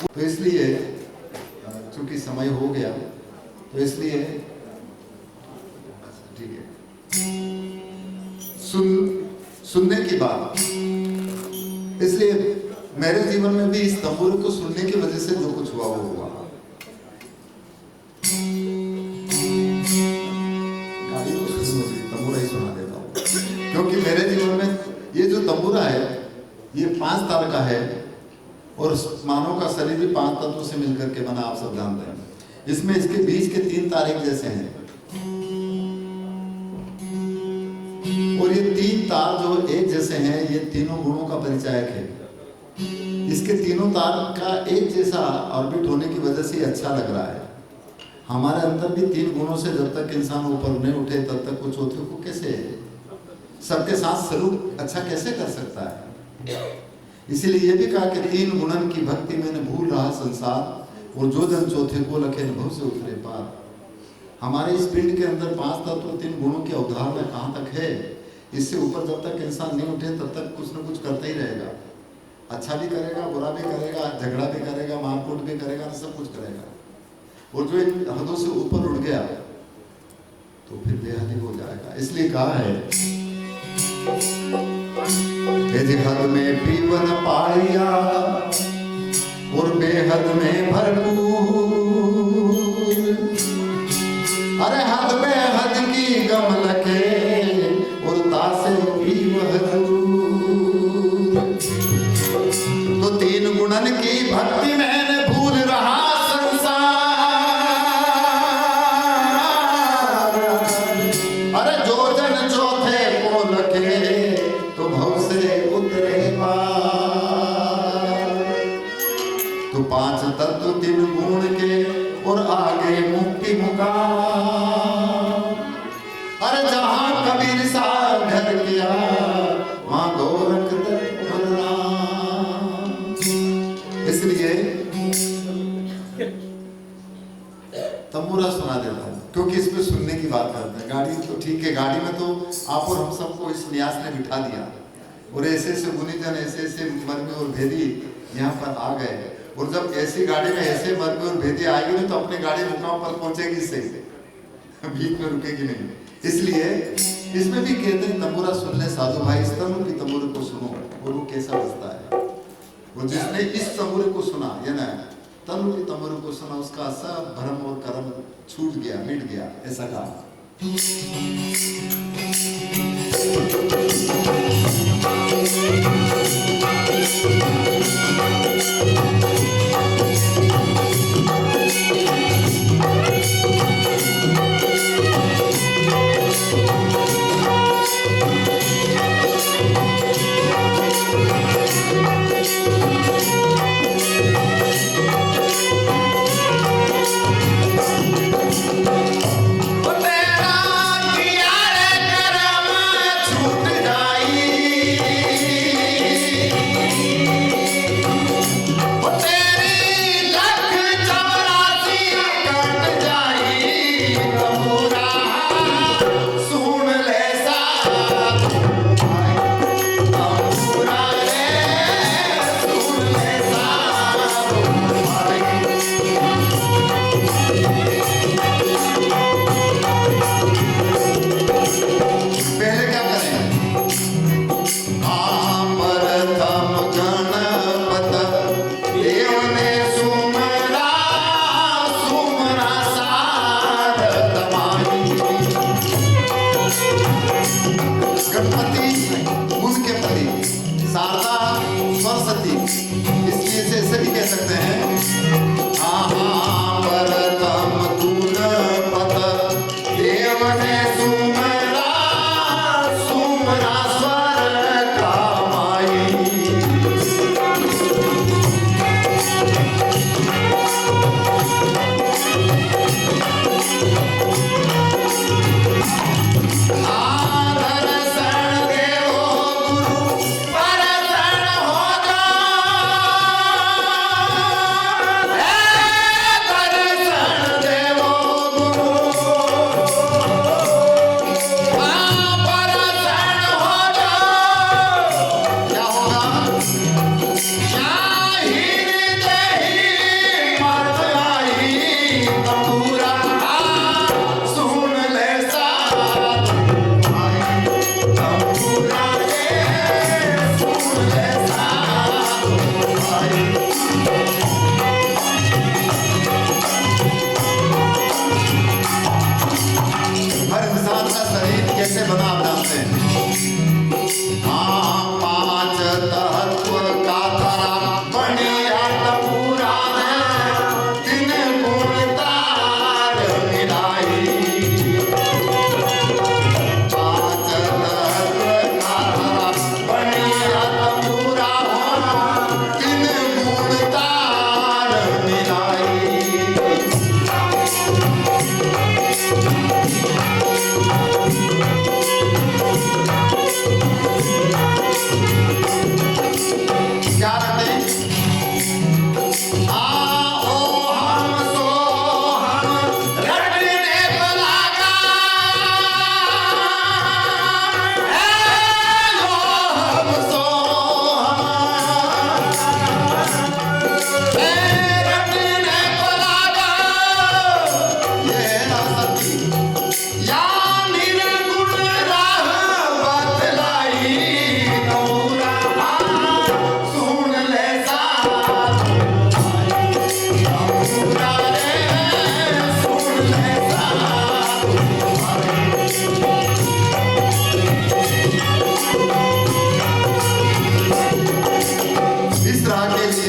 तो इसलिए चूंकि समय हो गया तो इसलिए ठीक है, सुनने की बात, इसलिए मेरे जीवन में भी इस तंबूरे को सुनने की वजह से जो कुछ हुआ वो हुआ। गाड़ी तो तंबूरा ही सुना देता हूँ, क्योंकि मेरे जीवन में ये जो तंबूरा है ये 5 तार का है और मानव का शरीर भी 5 तत्वों से मिलकर के बना, आप सब जानते हैं। इसमें इसके बीच के 3 तार एक जैसे हैं और ये 3 तार जो एक जैसे हैं ये तीनों गुणों का परिचायक है। इसके तीनों तार का एक जैसा ऑर्बिट होने की वजह से अच्छा लग रहा है। हमारे अंदर भी 3 गुणों से जब तक इंसान ऊपर नहीं उठे तब तक वो चौथे को कैसे सबके साथ सलूक अच्छा कैसे कर सकता है। इसीलिए ये भी कहा कि 3 गुणन की भक्ति मैंने भूल रहा संसार और जो जन चौथे को लखे भव से उतरे पार। हमारे इस पिंड के अंदर 5 तत्व 3 गुणों की अवधारणा कहाँ तक है, इससे ऊपर जब तक इंसान नहीं उठे तब तक कुछ न कुछ करता ही रहेगा। अच्छा भी करेगा, बुरा भी करेगा, झगड़ा भी करेगा, मारकूट भी करेगा, सब कुछ करेगा। और जो इन हदों से ऊपर उठ गया तो फिर बेहद हो जाएगा। इसलिए कहा है हद में पीवन पाया और बेहद में भरपूर, अरे हद में हद की गम लगे और तासे पीव हजूर। तो 3 गुणन की भक्ति मैंने भूल रहा संसार, अरे जो जन चौथे को लगे तो भव से उतरे पार। तो 5 तत्व 3 गुण के और आगे मुक्ति मुकाम, अरे जहां कबीर सा घर किया वहां गोरख बलराम। इसलिए तंबूरा सुना देता हूं क्योंकि इसमें सुनने की बात करते हैं। गाड़ी तो ठीक है, गाड़ी में तो आप और हम सबको इस न्यास ने बिठा दिया और ऐसे ऐसे गुनीजन ऐसे ऐसे मर्मी और भेदी यहाँ पर आ गए। और जब ऐसी गाड़ी में ऐसे मर्मी और भेदी आएगी ना तो अपनी गाड़ी मुकाम पर पहुंचेगी सही से, बीच में रुकेगी नहीं। इसलिए इसमें भी कहते हैं तंबूरा सुन ले साधु भाई, इस तंबूर की तंबूरे को सुनो और वो कैसा बजता है। वो जिसने इस तंबूरे को सुना या ना तंबूर की तंबूरे को सुना उसका सब भ्रम और कर्म छूट गया, मिट गया, ऐसा कहा।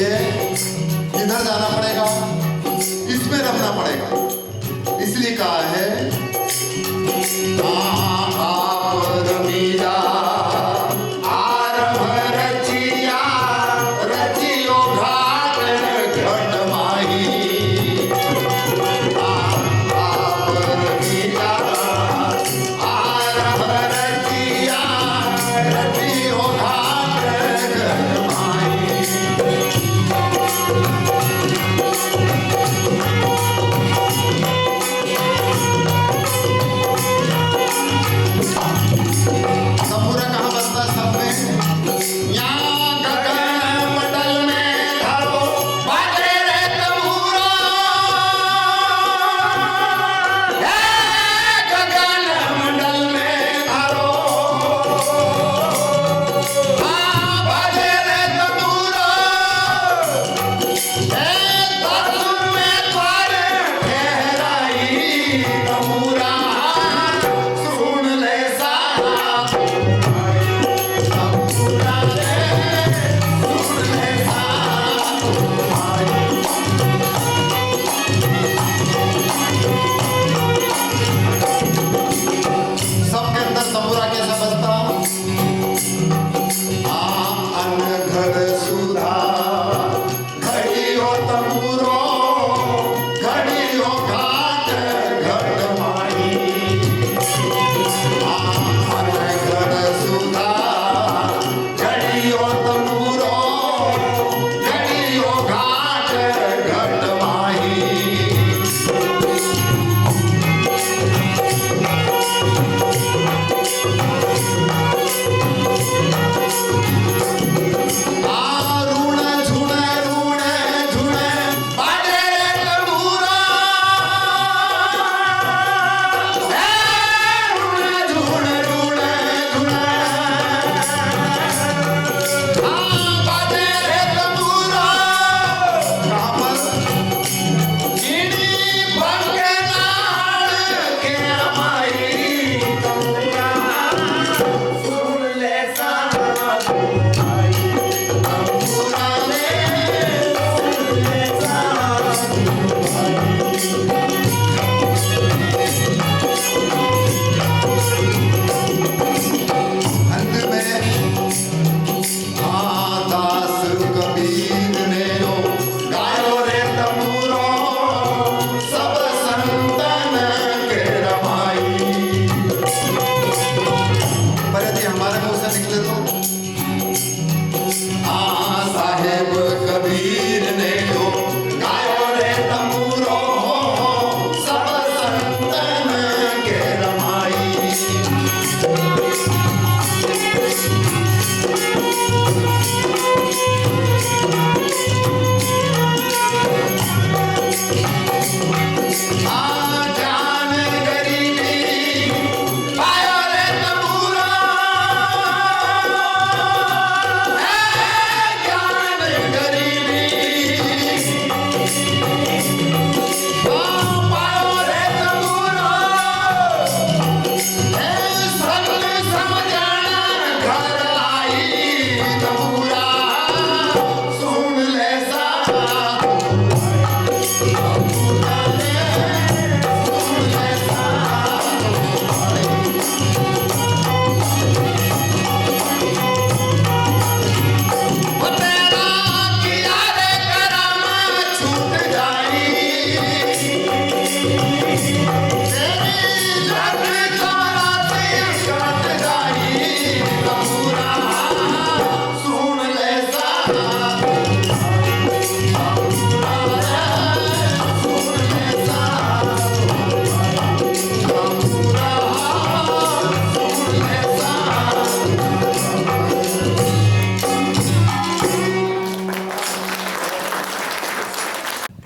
लिए इधर जाना पड़ेगा, इसमें रखना पड़ेगा। इसलिए कहा है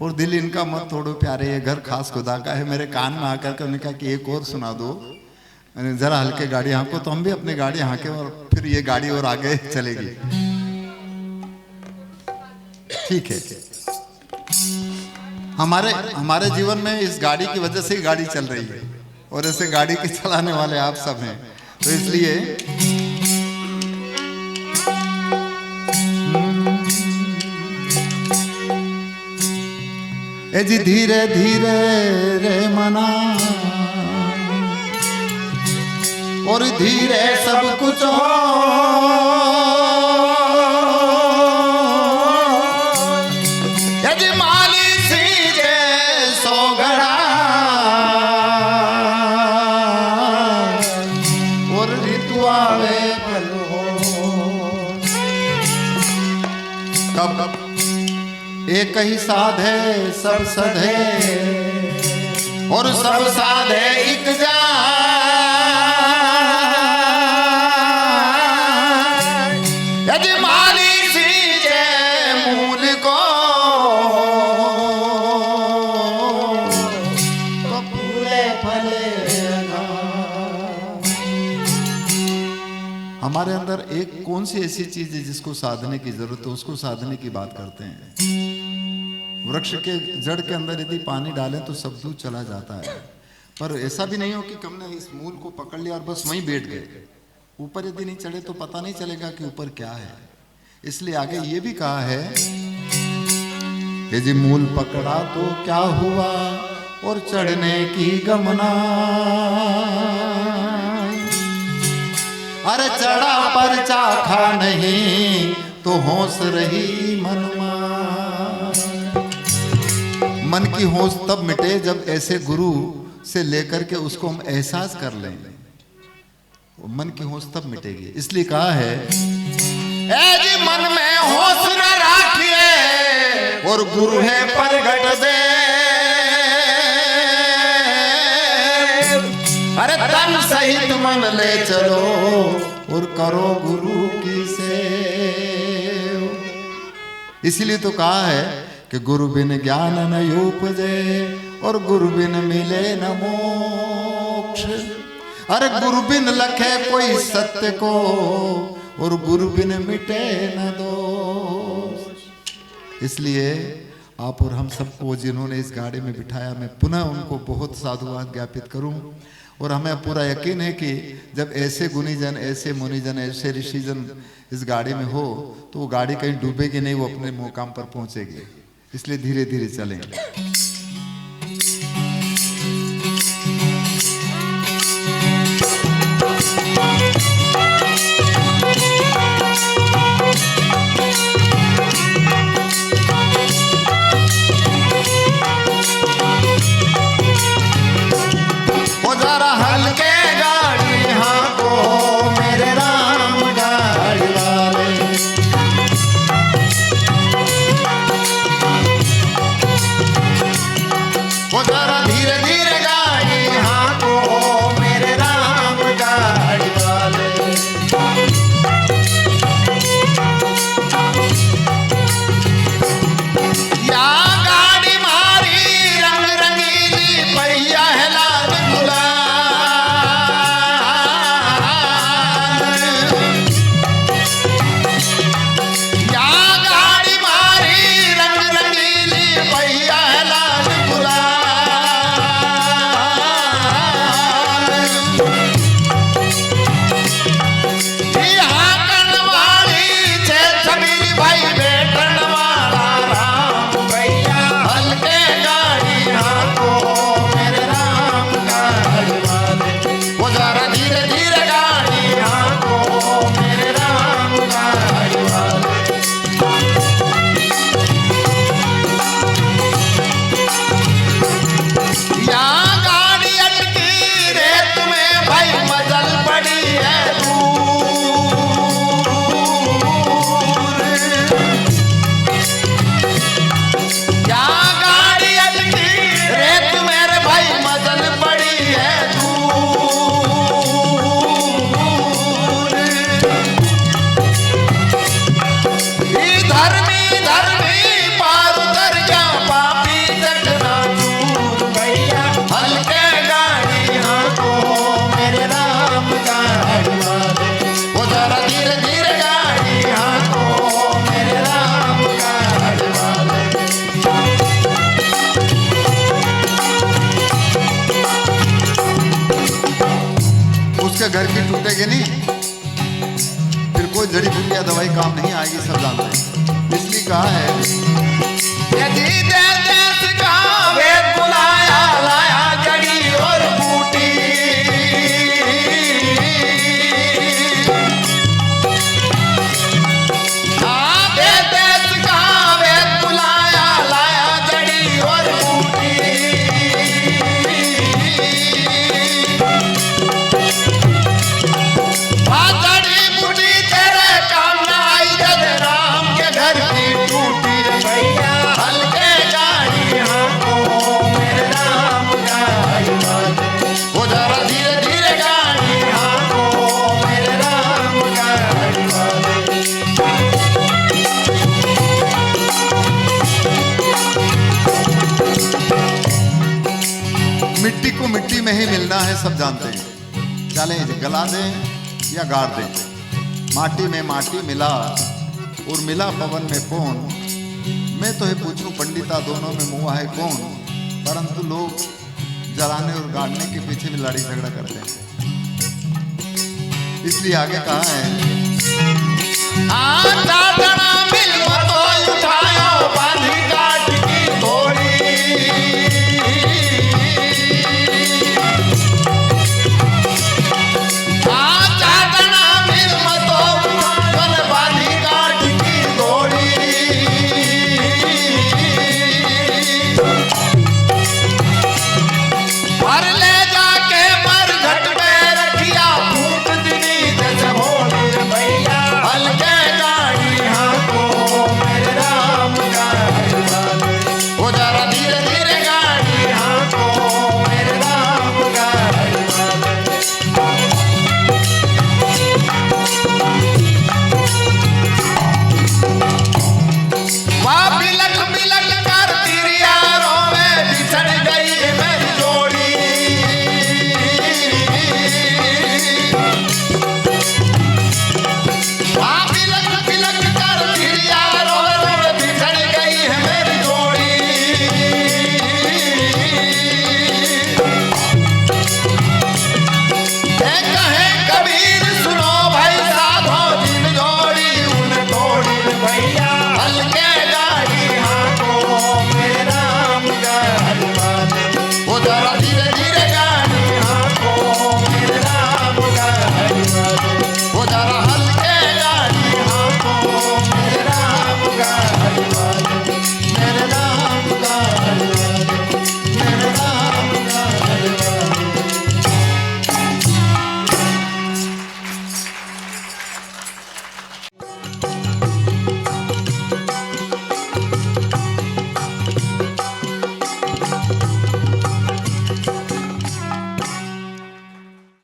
और दिल इनका मत तोड़ो प्यारे, ये घर खास खुदा का है। मेरे कान में आकर के उन्होंने कहा कि एक और सुना दो, जरा हल्के गाड़ी हाँको, तो हम भी अपनी गाड़ी हाँके और फिर ये गाड़ी और आगे चलेगी। ठीक है, हमारे जीवन में इस गाड़ी की वजह से ही गाड़ी चल रही है और ऐसे गाड़ी के चलाने वाले आप सब हैं, तो इसलिए ए जी धीरे धीरे रे मना और धीरे सब कुछ हो यदि माली सीजे सो घड़ा और ऋतु आवे फल हो। कब एक ही साध है सब सद है और सब साध है एक जान यदि माली सीजे मूल को तो पूरे फलेगा। हमारे अंदर एक कौन सी ऐसी चीज है जिसको साधने की जरूरत है, उसको साधने की बात करते हैं। वृक्ष के जड़ के अंदर यदि पानी डालें तो सब दूध चला जाता है, पर ऐसा भी नहीं हो कि हमने इस मूल को पकड़ लिया और बस वहीं बैठ गए। ऊपर यदि नहीं चढ़े तो पता नहीं चलेगा कि ऊपर क्या है। इसलिए आगे ये भी कहा है कि जी मूल पकड़ा तो क्या हुआ और चढ़ने की गमना, अरे चढ़ा पर चाखा नहीं तो होश रही मनमा। मन की होश तब मिटे जब ऐसे गुरु से लेकर के उसको हम एहसास कर लें, मन की होश तब मिटेगी। इसलिए कहा है ए जी मन में होश न राखिए और गुरु है प्रगट दे, अरे तन सहित मन ले चलो और करो गुरु की सेवा। इसीलिए तो कहा है कि गुरु बिन ज्ञान न उपजे और गुरु बिन मिले न मोक्ष। अरे गुरु बिन लखे कोई सत्य को और गुरु बिन मिटे न दोष। इसलिए आप और हम सबको जिन्होंने इस गाड़ी में बिठाया, मैं पुनः उनको बहुत साधुवाद ज्ञापित करूं। और हमें पूरा यकीन है कि जब ऐसे गुणीजन, ऐसे मुनिजन, ऐसे ऋषिजन इस गाड़ी में हो तो वो गाड़ी कहीं डूबेगी नहीं, वो अपने मुकाम पर पहुंचेगी। इसलिए धीरे धीरे चलें। वो जरा हल्के गाड़ी हाँको मेरे राम गाड़ी वाले, वो जरा धीरे धीरे गाड़ी हाँको मेरे राम गाड़ी वाले। या गाड़ी मारी रंग रंगीली पहिया है लाल गुलाल, या गाड़ी मारी रंग रंगीली पहिया है लाल गुलाल। यहाँ कनवाड़ी छे छबीली भाई बेटन वाला राम भैया, हल्के गाड़ी हाँको मेरे राम गाड़ी वाले। वो जरा धीरे धीरे गाड़ी हाँको मेरे राम गाड़ी वाले। यहाँ गाड़ी अटकी रेत में भाई मजल पड़ी है दूर, यहाँ गाड़ी अटकी रेत में रे भाई मजल पड़ी है दूर। धर्मी धर्मी पार उतर जा पापी जगना दूर भैया, हल्के गाड़ी हाँको मेरे राम गाड़ी वाले। वो जरा धीरे धीरे गाड़ी हाँको मेरे राम गाड़ी वाले। उसके घर की टूटेगी नहीं, फिर कोई जड़ी बूटी या दवाई काम नहीं आएगी, सब जानते हैं। इसलिए कहा है यदि देश का में ही मिलना है सब जानते हैं, चले गला दें या गाड़ दें। माटी में माटी मिला और मिला पवन में कौन, मैं तो ये पूछूं पंडिता दोनों में मुआ है कौन। परंतु लोग जलाने और गाड़ने के पीछे भी लड़ाई झगड़ा करते हैं। इसलिए आगे कहा है